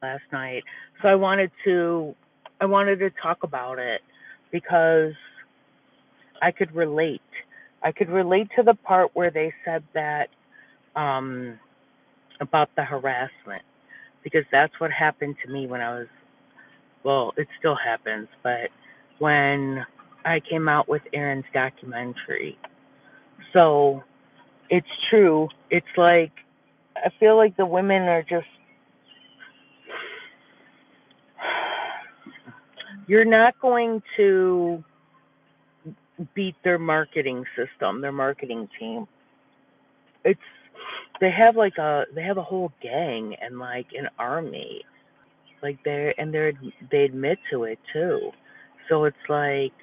last night. So I wanted to talk about it because I could relate. I could relate to the part where they said that um about the harassment because that's what happened to me when I was, well, it still happens, but when I came out with Aaron's documentary. So it's true. It's like I feel like the women are just, you're not going to beat their marketing system, their marketing team. It's they have a whole gang and like an army. Like they admit to it too. So it's like,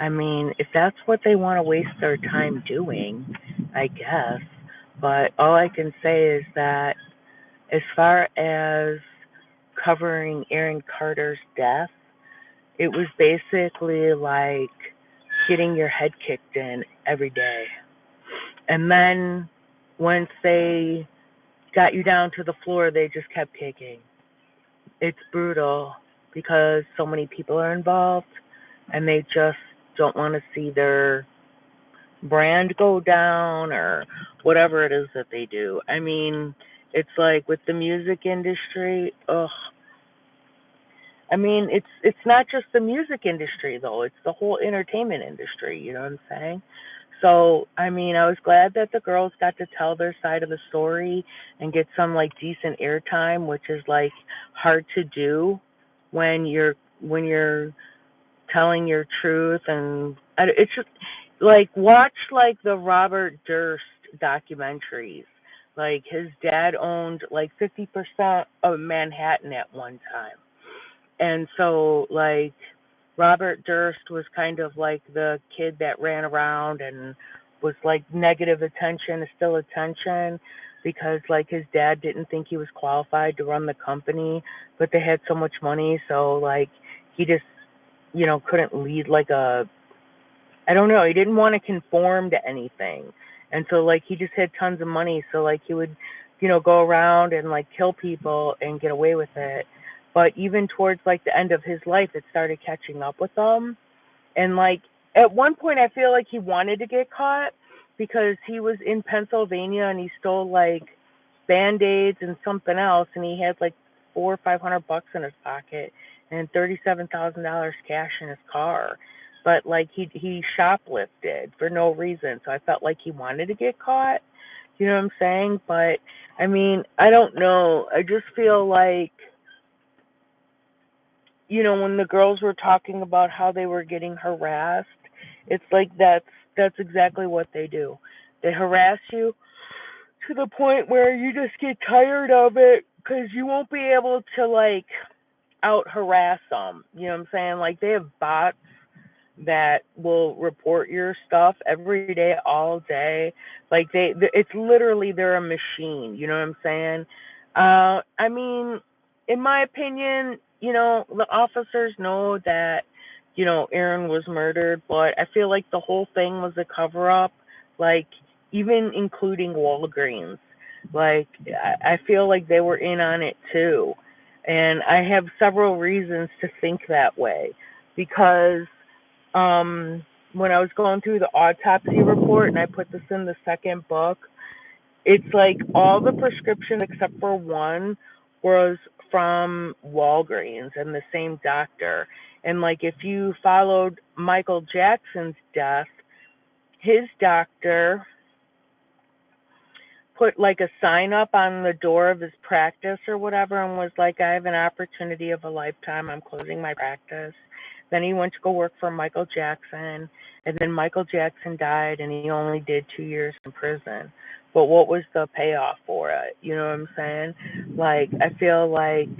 I mean, if that's what they want to waste their time doing, I guess. But all I can say is that as far as covering Aaron Carter's death, it was basically like getting your head kicked in every day. And then once they got you down to the floor, they just kept kicking. It's brutal because so many people are involved and they just don't want to see their brand go down or whatever it is that they do. I mean, it's like with the music industry, ugh. I mean, it's not just the music industry though. It's the whole entertainment industry, you know what I'm saying? So, I mean, I was glad that the girls got to tell their side of the story and get some like decent airtime, which is like hard to do when you're telling your truth, and it's just like watch like the Robert Durst documentaries. Like his dad owned like 50% of Manhattan at one time. And so like Robert Durst was kind of like the kid that ran around and was like negative attention, still attention, because like his dad didn't think he was qualified to run the company, but they had so much money, so like he just, couldn't lead like a, I don't know, he didn't want to conform to anything. And so like he just had tons of money, so like he would, go around and like kill people and get away with it. But even towards like the end of his life it started catching up with him. And like at one point I feel like he wanted to get caught because he was in Pennsylvania and he stole like band-aids and something else, and he had like 400 or 500 bucks in his pocket and $37,000 cash in his car. But like he shoplifted for no reason, so I felt like he wanted to get caught. You know what I'm saying? But I mean, I don't know. I just feel like, when the girls were talking about how they were getting harassed, it's like that's exactly what they do. They harass you to the point where you just get tired of it because you won't be able to like out harass them. You know what I'm saying? Like they have bots that will report your stuff every day, all day. Like it's literally they're a machine. You know what I'm saying? I mean, in my opinion, the officers know that Aaron was murdered, but I feel like the whole thing was a cover up. Like even including Walgreens. Like I feel like they were in on it too, and I have several reasons to think that way because when I was going through the autopsy report, and I put this in the second book, it's like all the prescriptions except for one was from Walgreens and the same doctor. And like if you followed Michael Jackson's death, his doctor put like a sign up on the door of his practice or whatever and was like, I have an opportunity of a lifetime. I'm closing my practice. Then he went to go work for Michael Jackson, and then Michael Jackson died, and he only did 2 years in prison. But what was the payoff for it? You know what I'm saying? Like, I feel like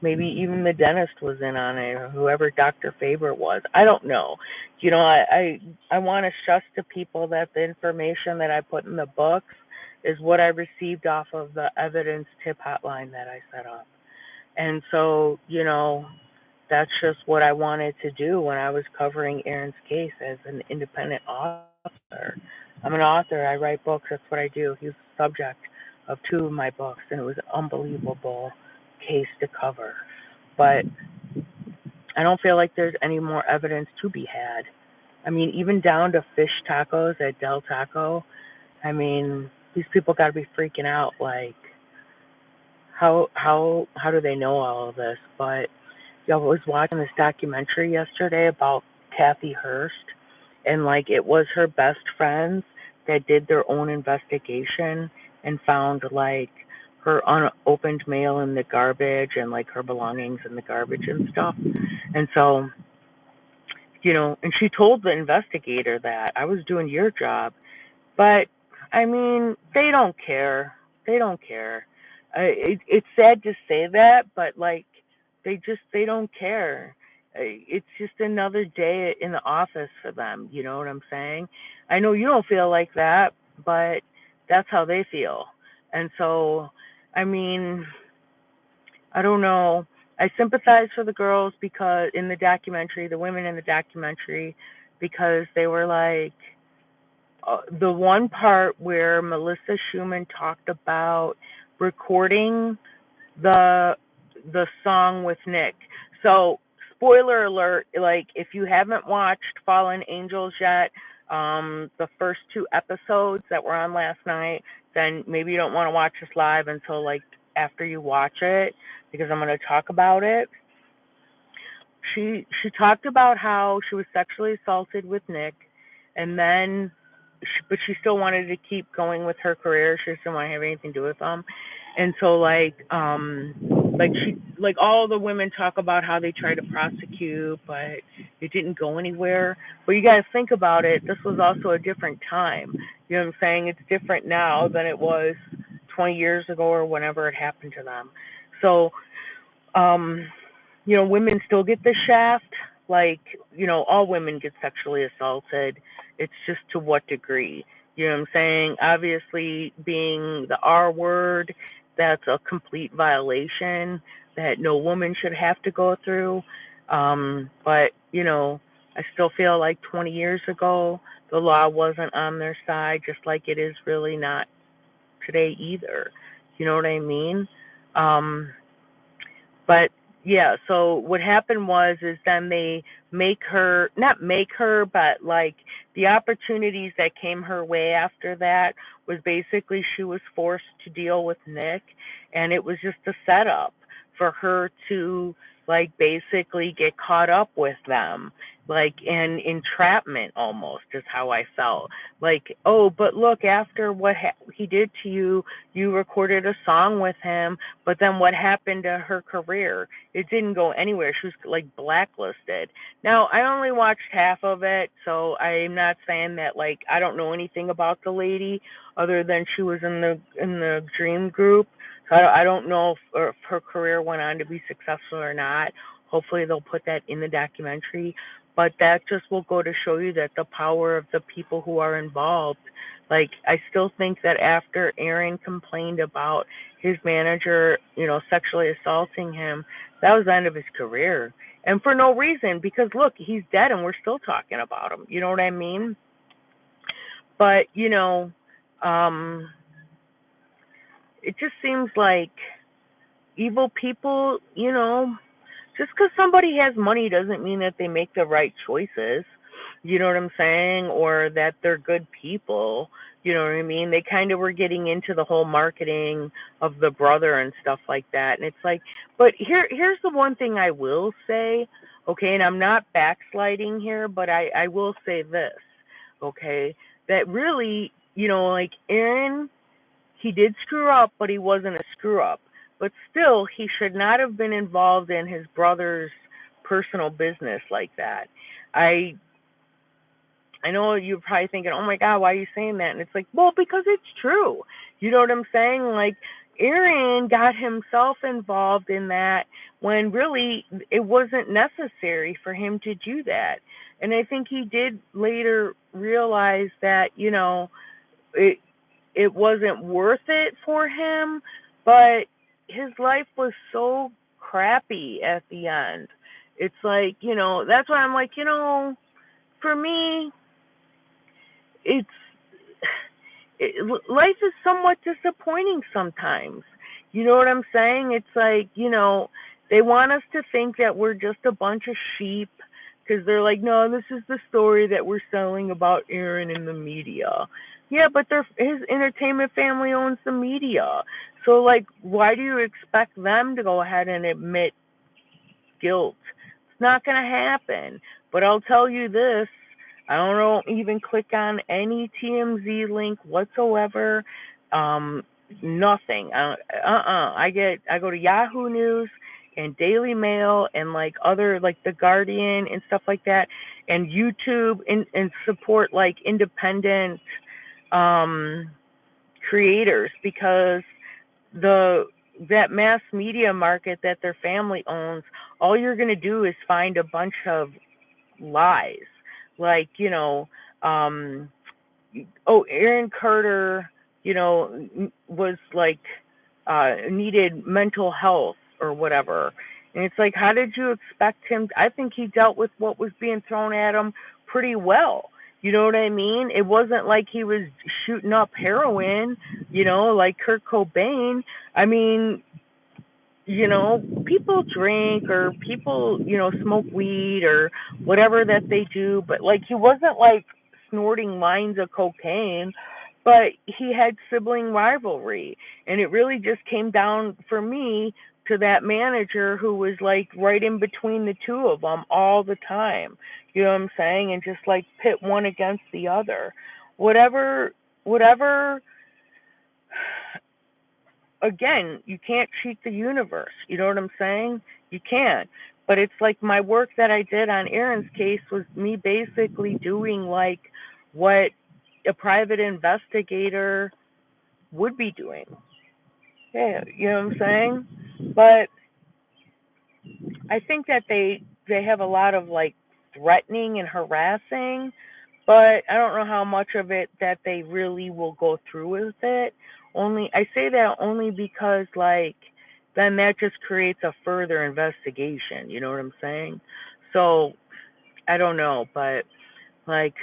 maybe even the dentist was in on it, or whoever Dr. Faber was. I don't know. I want to stress to people that the information that I put in the books is what I received off of the evidence tip hotline that I set up. And so, that's just what I wanted to do when I was covering Aaron's case as an independent author. I'm an author, I write books, that's what I do. He was the subject of two of my books, and it was unbelievable. case to cover. But I don't feel like there's any more evidence to be had. I mean, even down to fish tacos at Del Taco. I mean, these people got to be freaking out. Like, how do they know all of this? But I was watching this documentary yesterday about Kathy Hearst, and like it was her best friends that did their own investigation and found like her unopened mail in the garbage and like her belongings in the garbage and stuff. And so, and she told the investigator that I was doing your job. But I mean, they don't care. They don't care. It's sad to say that, but like they don't care. It's just another day in the office for them. You know what I'm saying? I know you don't feel like that, but that's how they feel. And so, I mean, I don't know. I sympathize for the girls because in the documentary, the women in the documentary, because they were like, the one part where Melissa Schumann talked about recording the song with Nick. So, spoiler alert, like if you haven't watched Fallen Angels yet, the first two episodes that were on last night, then maybe you don't want to watch this live until like after you watch it, because I'm going to talk about it. She talked about how she was sexually assaulted with Nick, and then but she still wanted to keep going with her career. She just didn't want to have anything to do with them. And so like all the women talk about how they tried to prosecute, but it didn't go anywhere. But you got to think about it. This was also a different time. You know what I'm saying? It's different now than it was 20 years ago or whenever it happened to them. So, women still get the shaft. Like, all women get sexually assaulted. It's just to what degree. You know what I'm saying? Obviously, being the R word, that's a complete violation that no woman should have to go through. But, I still feel like 20 years ago, the law wasn't on their side, just like it is really not today either. You know what I mean? But yeah, so what happened was is then they not make her, but like the opportunities that came her way after that was basically she was forced to deal with Nick, and it was just a setup for her to like basically get caught up with them, like an entrapment almost is how I felt. Like, oh, but look, after what he did to you, you recorded a song with him, but then what happened to her career? It didn't go anywhere. She was like blacklisted. Now, I only watched half of it, so I'm not saying that like I don't know anything about the lady other than she was in the dream group. So I don't know if her career went on to be successful or not. Hopefully they'll put that in the documentary. But that just will go to show you that the power of the people who are involved. Like, I still think that after Aaron complained about his manager, sexually assaulting him, that was the end of his career. And for no reason, because look, he's dead and we're still talking about him. You know what I mean? But, it just seems like evil people, just because somebody has money doesn't mean that they make the right choices. You know what I'm saying? Or that they're good people. You know what I mean? They kind of were getting into the whole marketing of the brother and stuff like that. And it's like, but here's the one thing I will say, okay, and I'm not backsliding here, but I will say this, okay, that really, like Aaron, he did screw up, but he wasn't a screw up. But still, he should not have been involved in his brother's personal business like that. I I know you're probably thinking, "Oh my God, why are you saying that?" And it's like, well, because it's true. You know what I'm saying? Like, Aaron got himself involved in that when really it wasn't necessary for him to do that. And I think he did later realize that, it it wasn't worth it for him, but his life was so crappy at the end. It's like, that's why I'm like, for me, it's life is somewhat disappointing sometimes. You know what I'm saying? It's like, they want us to think that we're just a bunch of sheep because they're like, no, this is the story that we're selling about Aaron in the media. Yeah, but his entertainment family owns the media. So, like, why do you expect them to go ahead and admit guilt? It's not going to happen. But I'll tell you this, I don't even click on any TMZ link whatsoever. Um, Nothing. I go to Yahoo News and Daily Mail and like other like The Guardian and stuff like that, and YouTube and support like independent um creators because the that mass media market that their family owns, all you're going to do is find a bunch of lies. Like, um, oh, Aaron Carter, was like, needed mental health or whatever. And it's like, how did you expect him? I think he dealt with what was being thrown at him pretty well. You know what I mean? It wasn't like he was shooting up heroin, like Kurt Cobain. I mean, people drink or people, smoke weed or whatever that they do, but like he wasn't like snorting lines of cocaine, but he had sibling rivalry. And it really just came down for me to that manager who was like right in between the two of them all the time. You know what I'm saying? And just like pit one against the other. Whatever again, you can't cheat the universe. You know what I'm saying? You can't. But it's like my work that I did on Aaron's case was me basically doing like what a private investigator would be doing. Yeah, you know what I'm saying? But I think that they have a lot of like threatening and harassing, but I don't know how much of it that they really will go through with it. Only I say that only because like then that just creates a further investigation, you know what I'm saying? So, I don't know, but like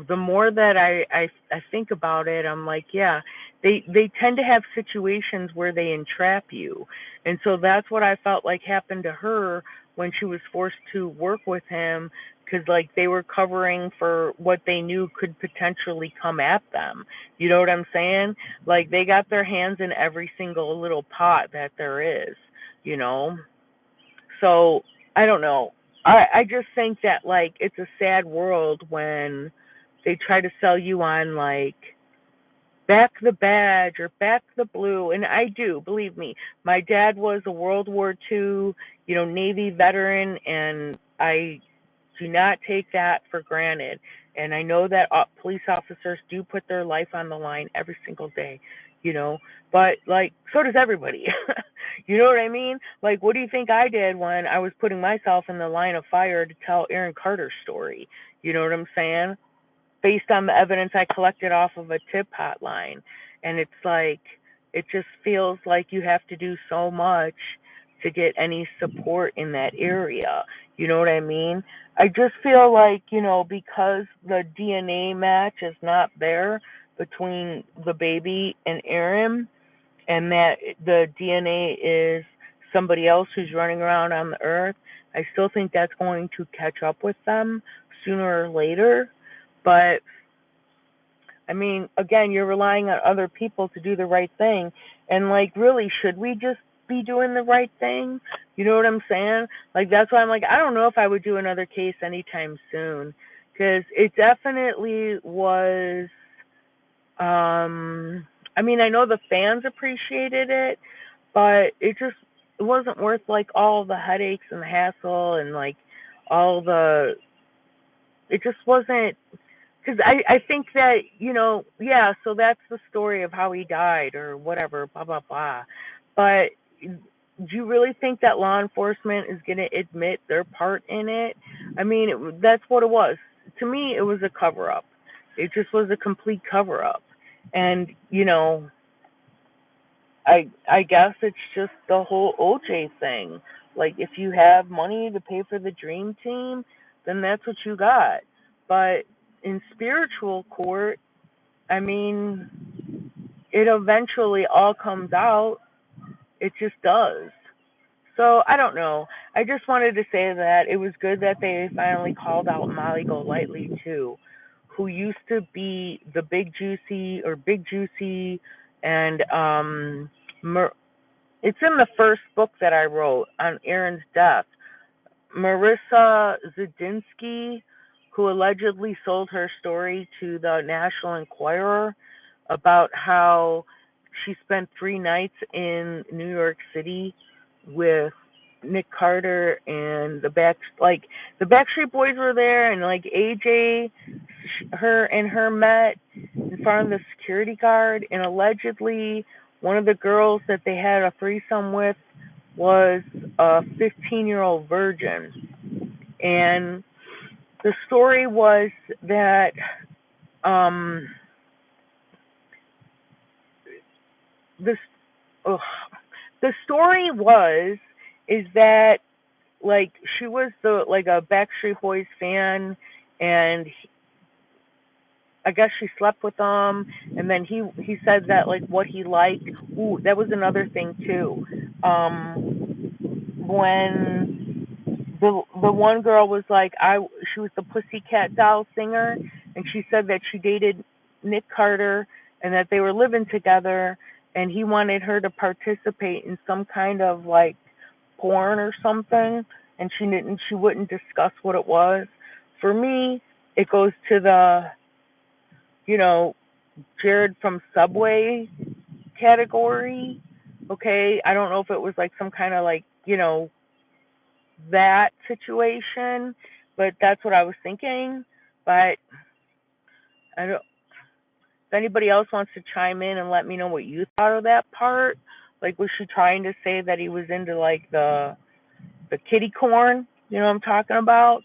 the more that I think about it, I'm like, yeah, they tend to have situations where they entrap you, and so that's what I felt like happened to her when she was forced to work with him because like they were covering for what they knew could potentially come at them. You know what I'm saying? Like they got their hands in every single little pot that there is. You know, so I don't know. I just think that like it's a sad world when they try to sell you on like back the badge or back the blue, and I do believe me. My dad was a World War II, Navy veteran, and I do not take that for granted. And I know that police officers do put their life on the line every single day, you know, but like, so does everybody. You know what I mean? Like, what do you think I did when I was putting myself in the line of fire to tell Aaron Carter's story? You know what I'm saying? Based on the evidence I collected off of a tip hotline. And it's like, it just feels like you have to do so much to get any support in that area. You know what I mean? I just feel like, because the DNA match is not there between the baby and Aaron, and that the DNA is somebody else who's running around on the earth, I still think that's going to catch up with them sooner or later. But I mean, again, you're relying on other people to do the right thing. And, like, really, should we just be doing the right thing? You know what I'm saying? Like, that's why I'm like, I don't know if I would do another case anytime soon. Because it definitely was, I mean, I know the fans appreciated it, but it wasn't worth, like, all the headaches and the hassle and, like, all the, it just wasn't because I think that, yeah, so that's the story of how he died or whatever, blah, blah, blah. But do you really think that law enforcement is going to admit their part in it? I mean, that's what it was. To me, it was a cover up. It just was a complete cover up. And, I guess it's just the whole OJ thing. Like if you have money to pay for the dream team, then that's what you got. But in spiritual court, I mean, it eventually all comes out It just does. So I don't know. I just wanted to say that it was good that they finally called out Molly Golightly too, who used to be the Big Juicy, and it's in the first book that I wrote on Aaron's death. Marissa Zadinsky, who allegedly sold her story to the National Enquirer about how she spent 3 nights in New York City with Nick Carter and the Backstreet Boys were there, and like AJ, her met in front of the security guard, and allegedly one of the girls that they had a threesome with was a 15-year-old virgin. And the story was that um this ugh, the story was is that like she was the like a Backstreet Boys fan, and I guess she slept with him, and then he said that like what he liked. Ooh, that was another thing too. When the one girl was like she was the Pussycat Doll singer, and she said that she dated Nick Carter and that they were living together, and he wanted her to participate in some kind of like porn or something, and she wouldn't discuss what it was. For me, it goes to the you know Jared from Subway category. Okay, I don't know if it was like some kind of like that situation, but that's what I was thinking. But I don't. If anybody else wants to chime in and let me know what you thought of that part, like was she trying to say that he was into like the kitty corn? You know what I'm talking about?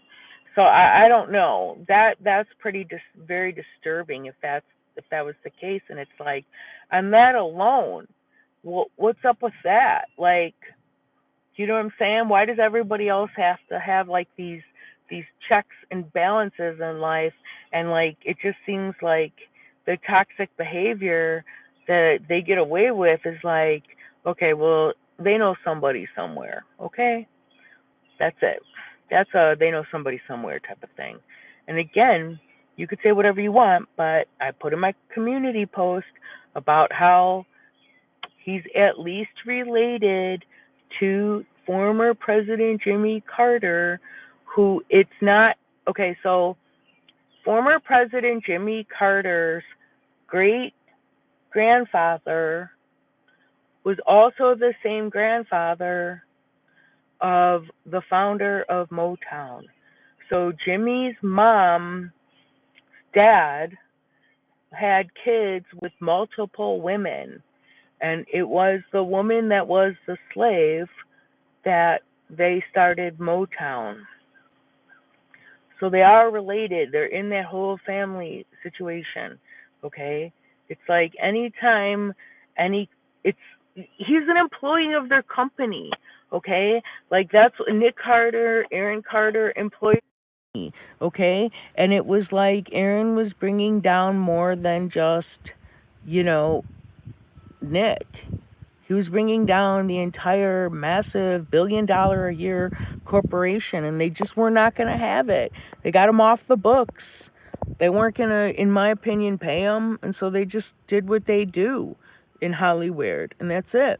So I don't know. That's very disturbing if that was the case, and it's like on that alone, what's up with that? Like, you know what I'm saying? Why does everybody else have to have like these checks and balances in life? And like it just seems like the toxic behavior that they get away with is like, okay, well, they know somebody somewhere. Okay? That's it. That's a they know somebody somewhere type of thing. And again, you could say whatever you want, but I put in my community post about how he's at least related to former President Jimmy Carter, who it's not okay. So, former President Jimmy Carter's great grandfather was also the same grandfather of the founder of Motown. So, Jimmy's mom's dad had kids with multiple women, and it was the woman that was the slave that they started Motown. So they are related. They're in that whole family situation. Okay? It's like anytime any it's he's an employee of their company. Okay? Like that's Nick Carter, Aaron Carter employee. Okay? And it was like Aaron was bringing down more than just, you know, Nick. He was bringing down the entire massive $1 billion a year corporation, and they just were not going to have it. They got him off the books. They weren't going to, in my opinion, pay him, and so they just did what they do in Hollywood, and that's it.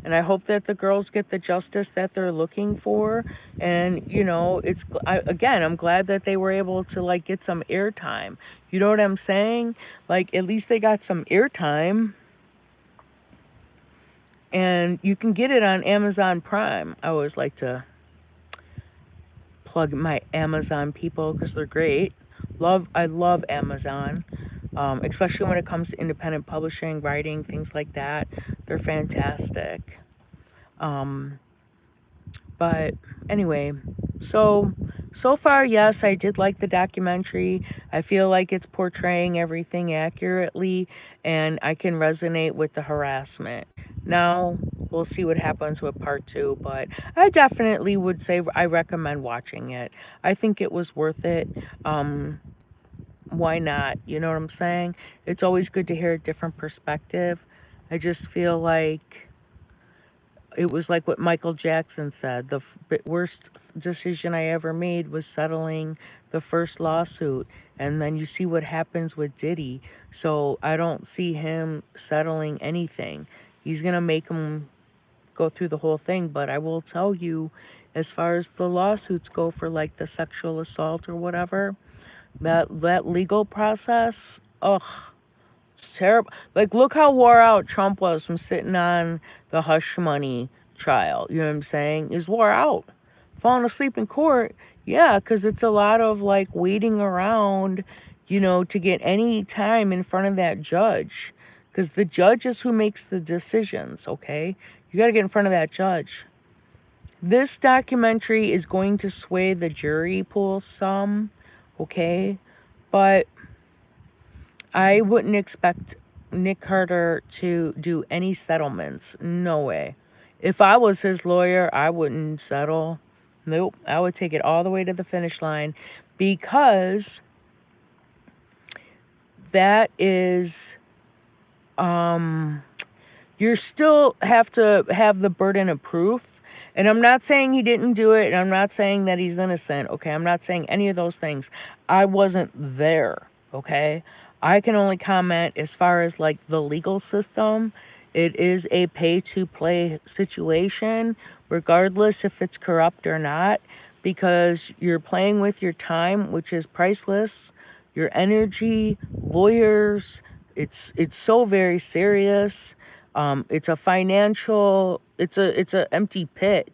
And I hope that the girls get the justice that they're looking for. And again, I'm glad that they were able to like get some airtime. You know what I'm saying? Like at least they got some airtime. And you can get it on Amazon Prime. I always like to plug my Amazon people because they're great. I love Amazon, especially when it comes to independent publishing, writing, things like that. They're fantastic. But anyway, so far, yes, I did like the documentary. I feel like it's portraying everything accurately, and I can resonate with the harassment. Now, we'll see what happens with part 2, but I definitely would say I recommend watching it. I think it was worth it. Why not? You know what I'm saying? It's always good to hear a different perspective. I just feel like It was like what Michael Jackson said. The worst decision I ever made was settling the first lawsuit, and then you see what happens with Diddy. So I don't see him settling anything. He's gonna make him go through the whole thing. But I will tell you, as far as the lawsuits go for like the sexual assault or whatever, that legal process, ugh, terrible. Like, look how wore out Trump was from sitting on the hush money trial. You know what I'm saying? He's wore out, falling asleep in court. Yeah, because it's a lot of like waiting around, to get any time in front of that judge. Because the judge is who makes the decisions. Okay, you got to get in front of that judge. This documentary is going to sway the jury pool some. Okay, but I wouldn't expect Nick Carter to do any settlements. No way. If I was his lawyer, I wouldn't settle. Nope. I would take it all the way to the finish line because that is, um, you still have to have the burden of proof. And I'm not saying he didn't do it, and I'm not saying that he's innocent, okay? I'm not saying any of those things. I wasn't there, okay? I can only comment as far as like the legal system. It is a pay to play situation, regardless if it's corrupt or not, because you're playing with your time, which is priceless, your energy, lawyers. It's so very serious. It's a financial. It's a empty pit.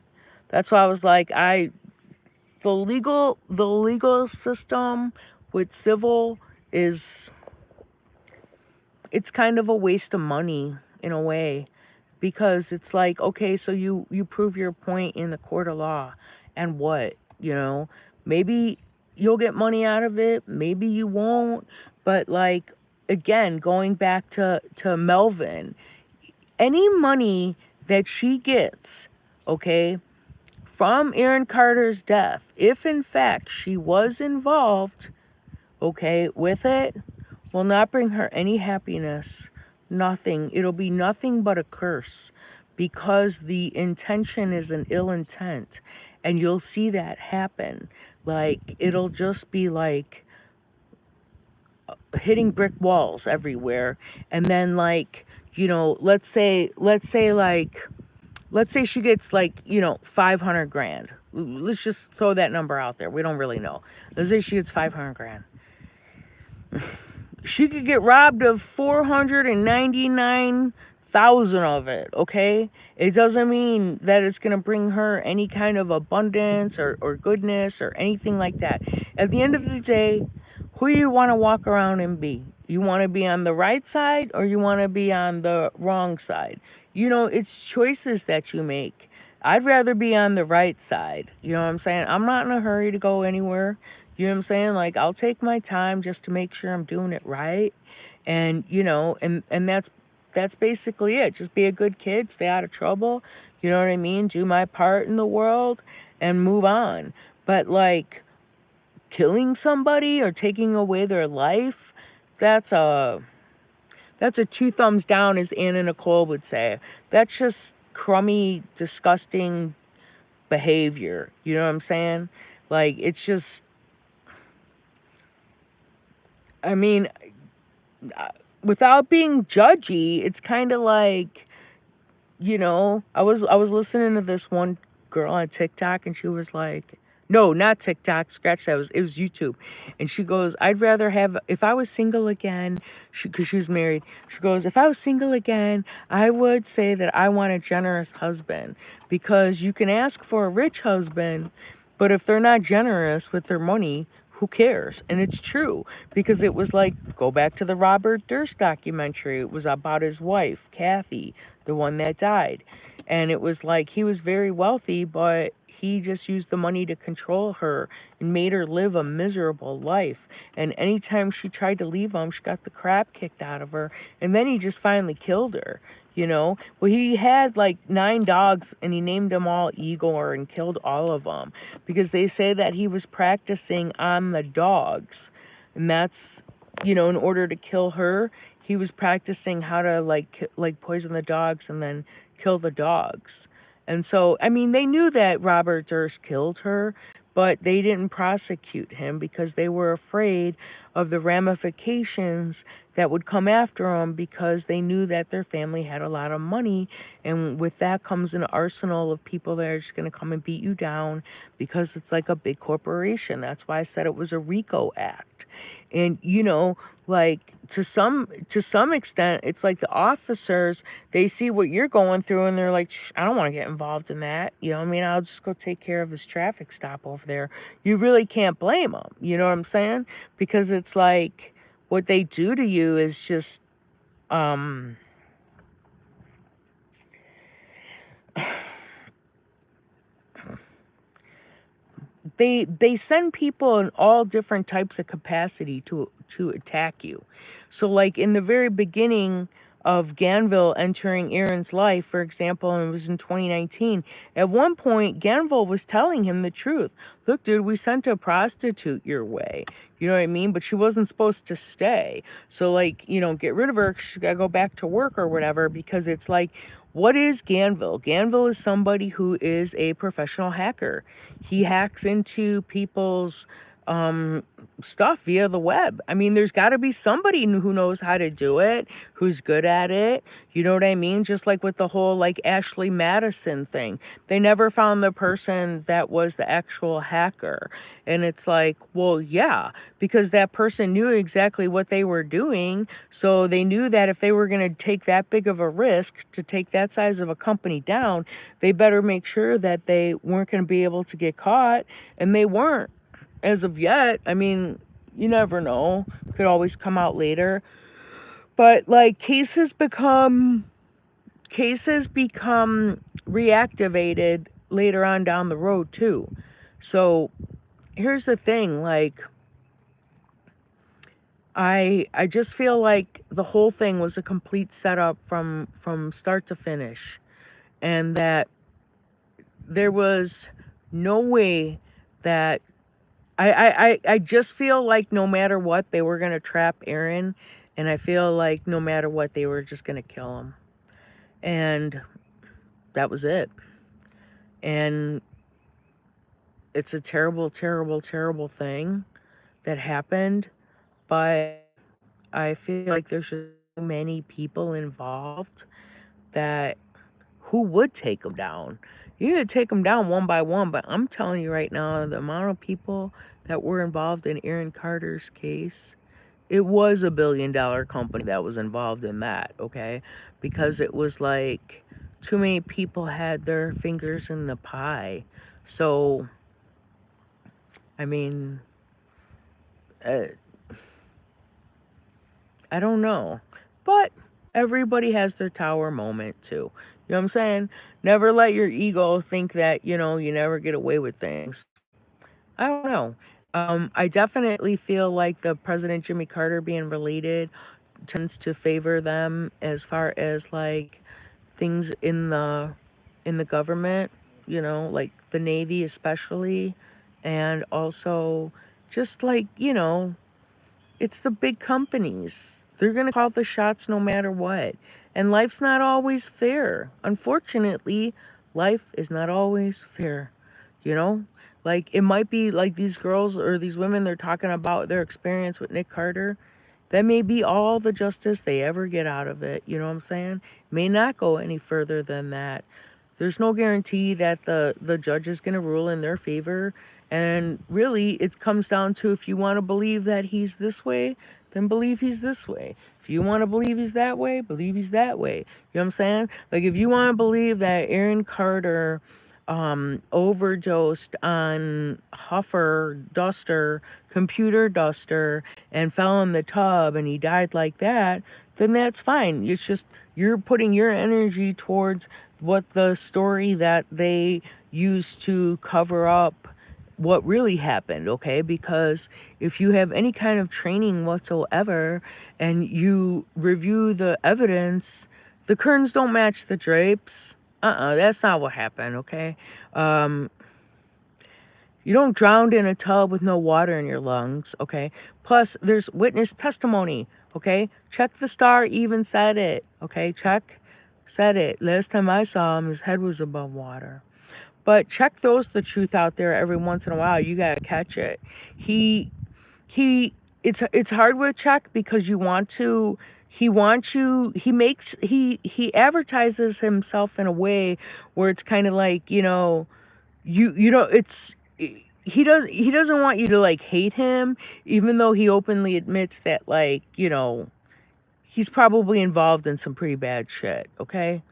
That's why I was like, the legal system with civil is, it's kind of a waste of money in a way, because it's like, okay, so you prove your point in the court of law, and what, maybe you'll get money out of it, maybe you won't. But like, again, going back to Melvin, any money that she gets, okay, from Aaron Carter's death, if in fact she was involved, okay, with it, will not bring her any happiness. Nothing. It'll be nothing but a curse, because the intention is an ill intent. And you'll see that happen. Like, it'll just be like hitting brick walls everywhere. And then, like, let's say she gets like 500 grand. Let's just throw that number out there. We don't really know. Let's say she gets 500 grand. She could get robbed of 499,000 of it. Okay, it doesn't mean that it's going to bring her any kind of abundance or goodness or anything like that. At the end of the day, who you want to walk around and be? You want to be on the right side, or you want to be on the wrong side? It's choices that you make. I'd rather be on the right side. You know what I'm saying? I'm not in a hurry to go anywhere. You know what I'm saying? Like, I'll take my time just to make sure I'm doing it right. And, and that's basically it. Just be a good kid, stay out of trouble. You know what I mean? Do my part in the world and move on. But like, killing somebody or taking away their life, that's a two thumbs down, as Anna Nicole would say. That's just crummy, disgusting behavior. You know what I'm saying? Like, it's just, I mean, without being judgy, it's kind of like, I was listening to this one girl on TikTok, and she was like, no, not TikTok, scratch that, it was YouTube. And she goes, I'd rather have, if I was single again, because she was married, she goes, if I was single again, I would say that I want a generous husband, because you can ask for a rich husband, but if they're not generous with their money, who cares? And it's true, because it was like, go back to the Robert Durst documentary. It was about his wife, Kathy, the one that died. And it was like, he was very wealthy, but he just used the money to control her and made her live a miserable life. And anytime she tried to leave him, she got the crap kicked out of her. And then he just finally killed her. Well, he had like 9 dogs, and he named them all Igor and killed all of them, because they say that he was practicing on the dogs. And that's, in order to kill her, he was practicing how to like poison the dogs and then kill the dogs. And so, I mean, they knew that Robert Durst killed her, but they didn't prosecute him because they were afraid of the ramifications that would come after him because they knew that their family had a lot of money. And with that comes an arsenal of people that are just going to come and beat you down because it's like a big corporation. That's why I said it was a RICO Act. And like to some extent, it's like the officers, they see what you're going through and they're like, I don't want to get involved in that. I mean, I'll just go take care of this traffic stop over there. You really can't blame them. You know what I'm saying? Because it's like what they do to you is just um they send people in all different types of capacity to attack you. So like in the very beginning of Ganville entering Aaron's life, for example, and it was in 2019, at one point Ganville was telling him the truth. Look, dude, we sent a prostitute your way. You know what I mean? But she wasn't supposed to stay. So like, get rid of her. She got to go back to work or whatever because it's like, what is Ganville? Ganville is somebody who is a professional hacker. He hacks into people's um, stuff via the web. I mean, there's got to be somebody who knows how to do it, who's good at it. You know what I mean? Just like with the whole like Ashley Madison thing, they never found the person that was the actual hacker. And it's like, well, yeah, because that person knew exactly what they were doing. So they knew that if they were going to take that big of a risk to take that size of a company down, they better make sure that they weren't going to be able to get caught, and they weren't as of yet. I mean, you never know. It could always come out later. But like cases become reactivated later on down the road too. So here's the thing, like I just feel like the whole thing was a complete setup from start to finish, and that there was no way that I just feel like no matter what they were gonna trap Aaron, and I feel like no matter what they were just gonna kill him, and that was it. And it's a terrible, terrible, terrible thing that happened, but I feel like there's just so many people involved that who would take them down? You could take them down one by one, but I'm telling you right now, the amount of people that were involved in Aaron Carter's case, it was a $1 billion company that was involved in that, okay? Because it was like too many people had their fingers in the pie. So, I mean, uh, I don't know. But everybody has their tower moment too. You know what I'm saying? Never let your ego think that, you never get away with things. I don't know. I definitely feel like the President Jimmy Carter being related tends to favor them as far as like things in the government, like the Navy especially, and also just like, it's the big companies. They're going to call the shots no matter what. And life's not always fair. Unfortunately, life is not always fair. You know? Like, it might be like these girls or these women, they're talking about their experience with Nick Carter. That may be all the justice they ever get out of it. You know what I'm saying? May not go any further than that. There's no guarantee that the judge is going to rule in their favor. And really, it comes down to if you want to believe that he's this way, then believe he's this way. If you want to believe he's that way, believe he's that way. You know what I'm saying? Like, if you want to believe that Aaron Carter overdosed on Huffer Duster, computer duster, and fell in the tub and he died like that, then that's fine. It's just you're putting your energy towards what the story that they used to cover up what really happened, okay? Because if you have any kind of training whatsoever and you review the evidence, the curtains don't match the drapes. That's not what happened, okay? Um, you don't drown in a tub with no water in your lungs, okay? Plus, there's witness testimony, okay? Check the Star even said it, okay? Check said it. Last time I saw him, his head was above water. But check the truth out there every once in a while. You gotta catch it. He he. It's hard with Chuck because you want to. He wants you. He advertises himself in a way where it's kind of like you know it's he doesn't want you to like hate him, even though he openly admits that he's probably involved in some pretty bad shit, okay?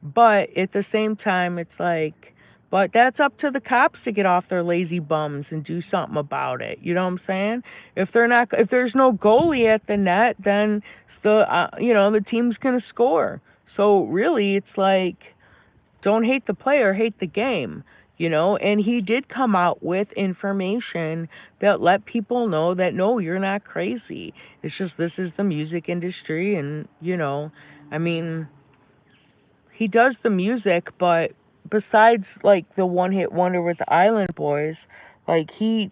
But at the same time, it's like, but that's up to the cops to get off their lazy bums and do something about it. You know what I'm saying? If there's no goalie at the net, then the team's gonna score. So really, it's like, don't hate the player, hate the game. And he did come out with information that let people know that no, you're not crazy. It's just this is the music industry, and I mean, he does the music, but besides like the one hit wonder with the Island Boys, like he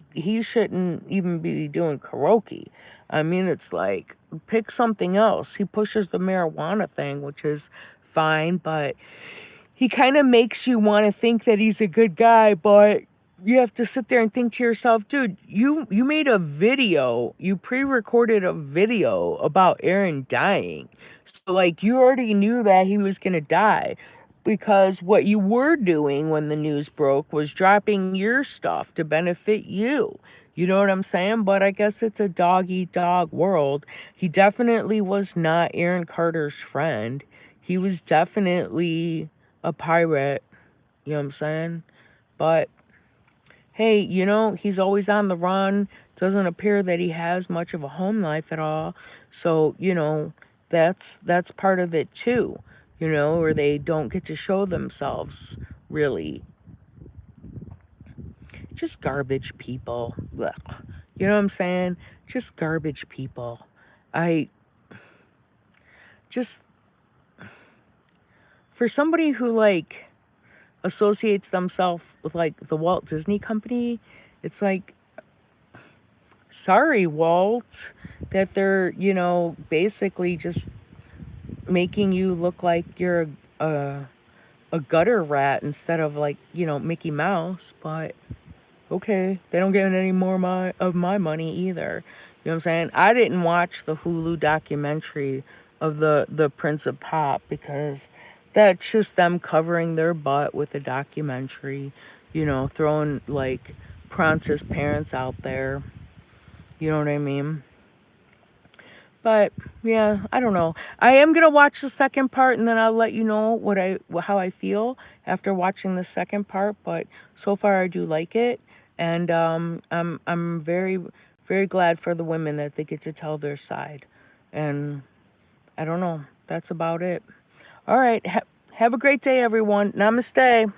shouldn't even be doing karaoke. I mean, it's like, pick something else. He pushes the marijuana thing, which is fine, but he kind of makes you want to think that he's a good guy, but you have to sit there and think to yourself, dude, you made a video, you pre-recorded a video about Aaron dying. So like you already knew that he was going to die, because what you were doing when the news broke was dropping your stuff to benefit you. You know what I'm saying? But I guess it's a dog eat dog world. He definitely was not Aaron Carter's friend. He was definitely a pirate, you know what I'm saying? But hey, he's always on the run. Doesn't appear that he has much of a home life at all. So, that's part of it too, where they don't get to show themselves really. Just garbage people. Ugh. You know what I'm saying? Just garbage people. I just for somebody who like associates themselves with like the Walt Disney Company, it's like, sorry, Walt, that they're, basically just making you look like you're a gutter rat instead of like, Mickey Mouse, but okay, they don't get any more of my money either. You know what I'm saying? I didn't watch the Hulu documentary of the Prince of Pop because that's just them covering their butt with a documentary, throwing like Prince's parents out there. You know what I mean? But yeah, I don't know. I am gonna watch the second part, and then I'll let you know how I feel after watching the second part. But so far, I do like it, and I'm very very glad for the women that they get to tell their side. And I don't know. That's about it. All right. Have a great day, everyone. Namaste.